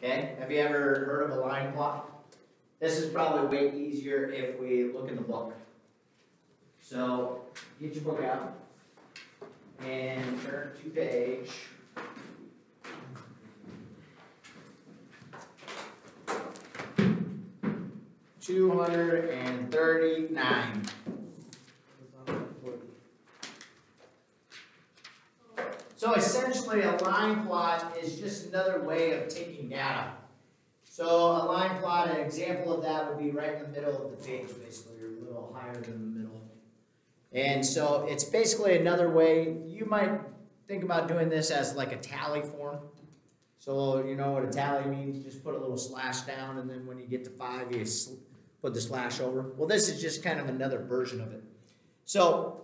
Okay, have you ever heard of a line plot? This is probably way easier if we look in the book. So, get your book out and turn to page 239. So essentially a line plot is just another way of taking data. So a line plot, an example of that would be right in the middle of the page, basically, or a little higher than the middle. And so it's basically another way. You might think about doing this as like a tally form. So you know what a tally means, just put a little slash down, and then when you get to 5, you put the slash over. Well, this is just kind of another version of it. So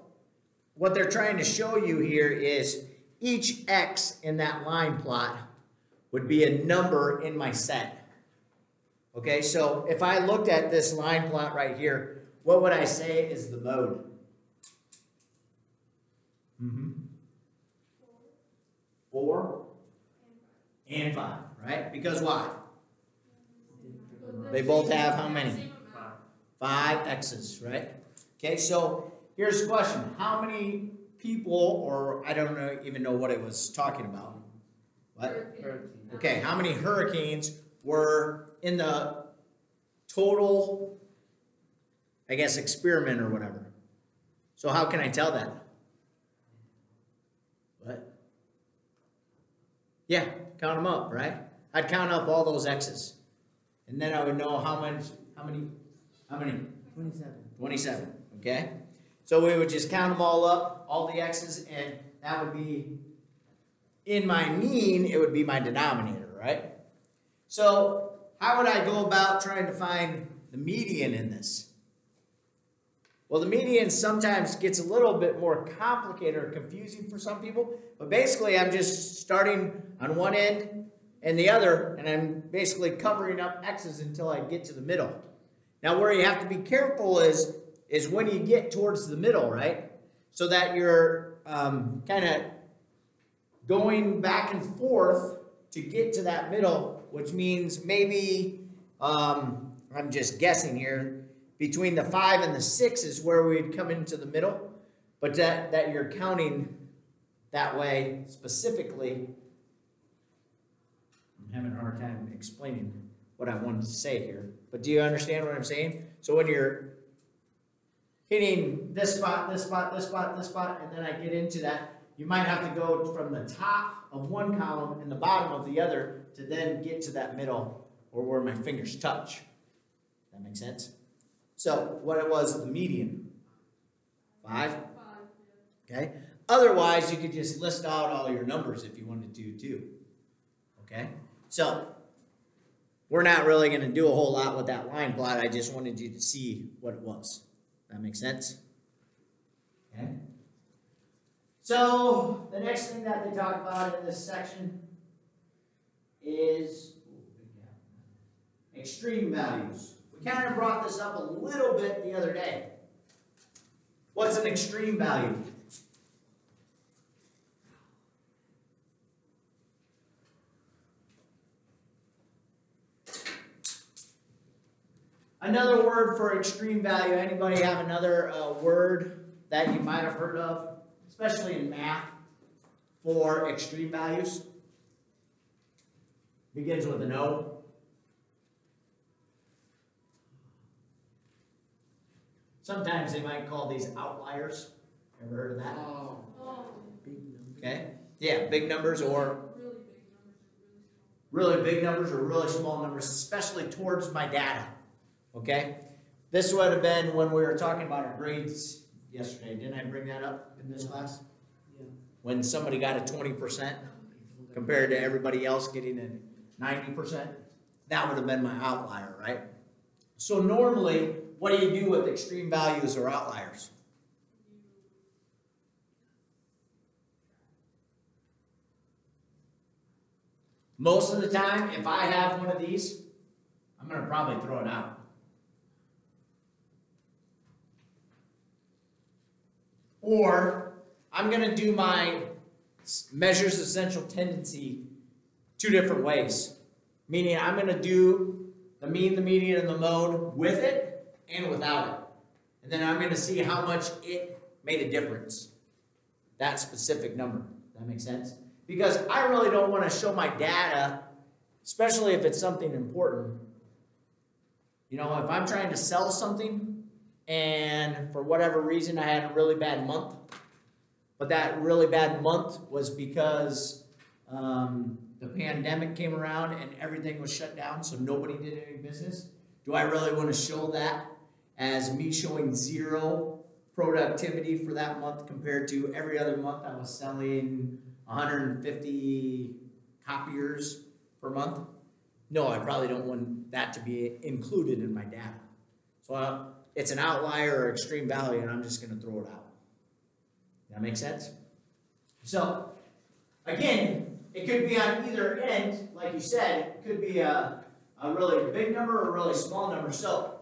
what they're trying to show you here is each X in that line plot would be a number in my set. Okay, so if I looked at this line plot right here, what would I say is the mode? 4 and 5, right? Because why? They both have how many? 5 X's, right? Okay, so here's the question. How many people, or I don't even know what it was talking about. What? Okay, how many hurricanes were in the total, I guess, experiment or whatever? So how can I tell that? What? Yeah, count them up, right? I'd count up all those X's. And then I would know how many? 27. 27, okay? So we would just count them all up, all the X's, and that would be, in my mean, it would be my denominator, right? So how would I go about trying to find the median in this? Well, the median sometimes gets a little bit more complicated or confusing for some people, but basically I'm just starting on one end and the other, and I'm basically covering up X's until I get to the middle. Now where you have to be careful is when you get towards the middle, right? So that you're kind of going back and forth to get to that middle, which means maybe, I'm just guessing here, between the 5 and the 6 is where we'd come into the middle, but that you're counting that way specifically. I'm having a hard time explaining what I wanted to say here, but do you understand what I'm saying? So when you're hitting this spot, this spot, this spot, this spot, and then I get into that, you might have to go from the top of one column and the bottom of the other to then get to that middle or where my fingers touch. That makes sense? So what it was, the median? 5? Okay. Otherwise, you could just list out all your numbers if you wanted to too. Okay. So we're not really going to do a whole lot with that line plot. I just wanted you to see what it was. That makes sense? Okay. So the next thing that they talk about in this section is extreme values. We kind of brought this up a little bit the other day. What's an extreme value? Another word for extreme value, anybody have another word that you might have heard of, especially in math, for extreme values? Begins with an O. Sometimes they might call these outliers. Ever heard of that? Oh. Okay. Yeah, big numbers or really big numbers or really small numbers, especially towards my data. Okay? This would have been when we were talking about our grades yesterday. Didn't I bring that up in this class? Yeah. When somebody got a 20% compared to everybody else getting a 90%, that would have been my outlier, right? So normally, what do you do with extreme values or outliers? Most of the time, if I have one of these, I'm going to probably throw it out. Or I'm going to do my measures of central tendency 2 different ways. Meaning I'm going to do the mean, the median, and the mode with it and without it. And then I'm going to see how much it made a difference. That specific number. Does that make sense? Because I really don't want to show my data, especially if it's something important. You know, if I'm trying to sell something and for whatever reason I had a really bad month, but that really bad month was because the pandemic came around and everything was shut down, so nobody did any business. Do I really want to show that as me showing zero productivity for that month compared to every other month I was selling 150 copiers per month? No, I probably don't want that to be included in my data. So it's an outlier or extreme value, and I'm just going to throw it out. That makes sense? So, again, it could be on either end, like you said. It could be a really big number or a really small number. So,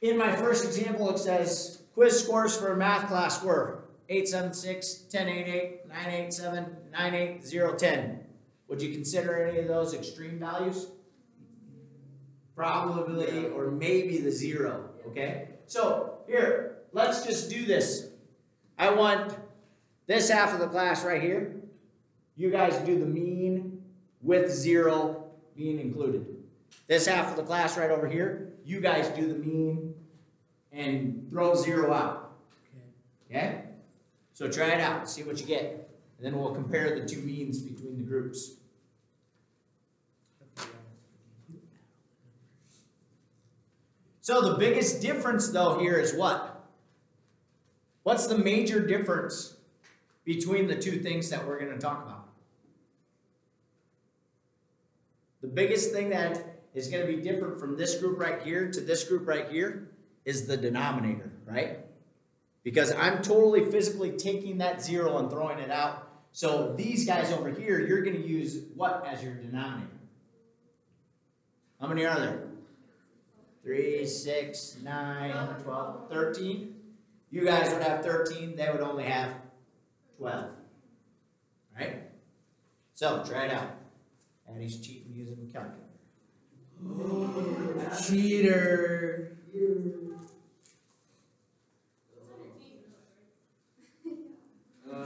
in my first example, it says quiz scores for a math class were 876, 1088, 987, 98010. Would you consider any of those extreme values? Probably, or maybe the zero, okay? So, here, let's just do this. I want this half of the class right here. You guys do the mean with zero being included. This half of the class right over here, you guys do the mean and throw zero out. Okay? So try it out, see what you get. And then we'll compare the two means between the groups. So the biggest difference though here is what? What's the major difference between the two things that we're going to talk about? The biggest thing that is going to be different from this group right here to this group right here is the denominator, right? Because I'm totally physically taking that zero and throwing it out. So these guys over here, you're going to use what as your denominator? How many are there? 3, 6, 9, 12, 13. You guys would have 13. They would only have 12. Right? So, try it out. Addie's cheating using the calculator. Oh, cheater.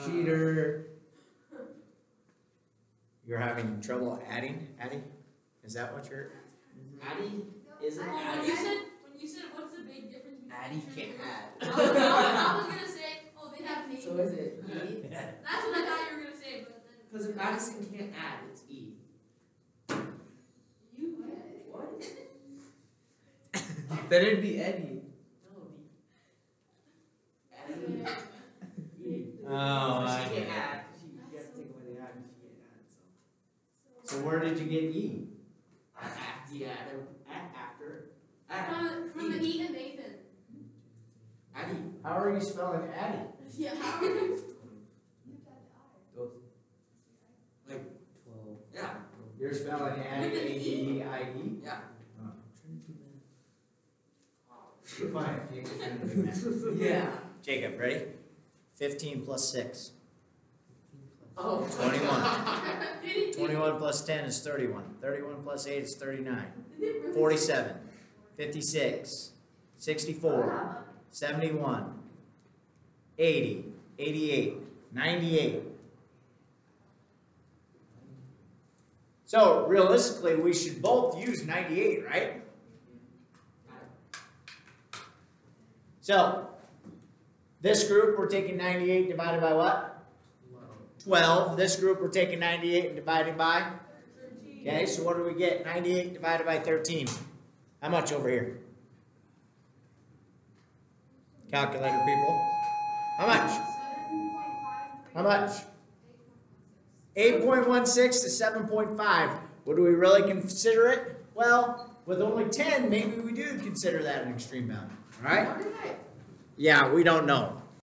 Cheater. You're having trouble adding, Addie? Is that what you're... Addie? Is it Addie? When you said what's the big difference between Addie can't add. I was gonna say, oh, they have names. So is it E? That's what I thought you were gonna say, but then. Because if Addison can't add, it's E. You What? Then it'd be Eddie. No, it'd be Eddie. E. Oh, She can't add. She has to take away the add and she can't add. So where did you get E? From the E and Nathan. Addie. How are you spelling Addie? Yeah, how are you? Like 12. Yeah. You're spelling Addie, A-D-D-I-E? Yeah. Oh. Fine, Jacob's gonna do that. Yeah. Jacob, ready? 15 plus 6. Oh. 21. 21 plus 10 is 31. 31 plus 8 is 39. 47. 56. 64. 71. 80. 88. 98. So, realistically, we should both use 98, right? So, this group, we're taking 98 divided by what? 12. This group, we're taking 98 and dividing by? 13. Okay, so what do we get? 98 divided by 13. How much over here? Calculator people. How much? How much? 8.16 to 7.5. Would we really consider it? Well, with only 10, maybe we do consider that an extreme value. All right? Yeah, we don't know.